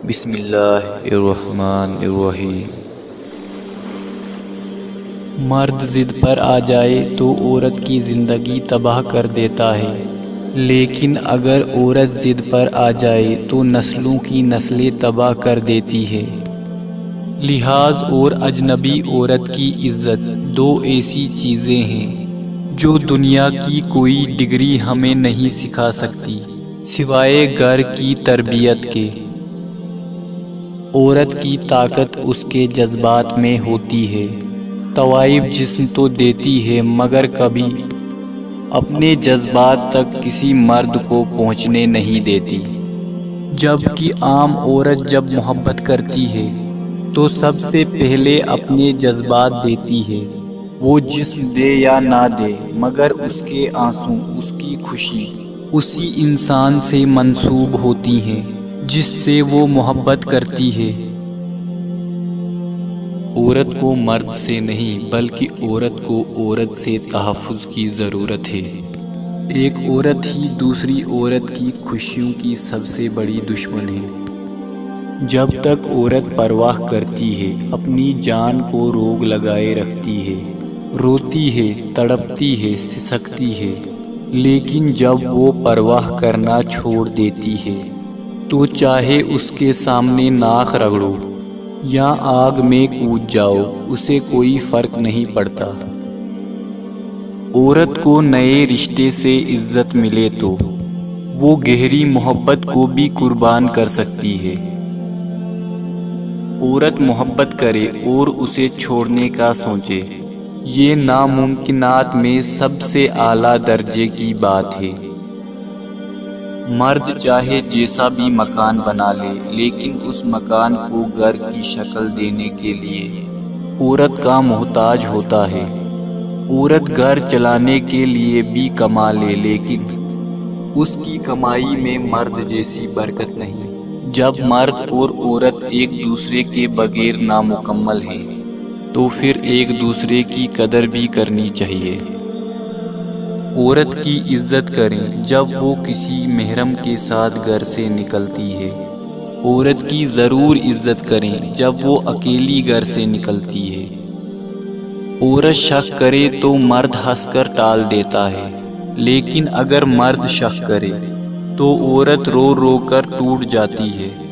بسم اللہ الرحمن الرحیم۔ مرد ضد پر آ جائے تو عورت کی زندگی تباہ کر دیتا ہے، لیکن اگر عورت ضد پر آ جائے تو نسلوں کی نسلیں تباہ کر دیتی ہے۔ لحاظ اور اجنبی عورت کی عزت دو ایسی چیزیں ہیں جو دنیا کی کوئی ڈگری ہمیں نہیں سکھا سکتی سوائے گھر کی تربیت کے۔ عورت کی طاقت اس کے جذبات میں ہوتی ہے۔ طوائف جسم تو دیتی ہے مگر کبھی اپنے جذبات تک کسی مرد کو پہنچنے نہیں دیتی، جبکہ عام عورت جب محبت کرتی ہے تو سب سے پہلے اپنے جذبات دیتی ہے۔ وہ جسم دے یا نہ دے مگر اس کے آنسو، اس کی خوشی اسی انسان سے منسوب ہوتی ہیں جس سے وہ محبت کرتی ہے۔ عورت کو مرد سے نہیں بلکہ عورت کو عورت سے تحفظ کی ضرورت ہے۔ ایک عورت ہی دوسری عورت کی خوشیوں کی سب سے بڑی دشمن ہے۔ جب تک عورت پرواہ کرتی ہے، اپنی جان کو روگ لگائے رکھتی ہے، روتی ہے، تڑپتی ہے، سسکتی ہے، لیکن جب وہ پرواہ کرنا چھوڑ دیتی ہے تو چاہے اس کے سامنے ناک رگڑو یا آگ میں کود جاؤ، اسے کوئی فرق نہیں پڑتا۔ عورت کو نئے رشتے سے عزت ملے تو وہ گہری محبت کو بھی قربان کر سکتی ہے۔ عورت محبت کرے اور اسے چھوڑنے کا سوچے، یہ ناممکنات میں سب سے اعلیٰ درجے کی بات ہے۔ مرد چاہے جیسا بھی مکان بنا لے، لیکن اس مکان کو گھر کی شکل دینے کے لیے عورت کا محتاج ہوتا ہے۔ عورت گھر چلانے کے لیے بھی کما لے، لیکن اس کی کمائی میں مرد جیسی برکت نہیں۔ جب مرد اور عورت ایک دوسرے کے بغیر نامکمل ہیں تو پھر ایک دوسرے کی قدر بھی کرنی چاہیے۔ عورت کی عزت کریں جب وہ کسی محرم کے ساتھ گھر سے نکلتی ہے۔ عورت کی ضرور عزت کریں جب وہ اکیلی گھر سے نکلتی ہے۔ عورت شک کرے تو مرد ہنس کر ٹال دیتا ہے، لیکن اگر مرد شک کرے تو عورت رو رو کر ٹوٹ جاتی ہے۔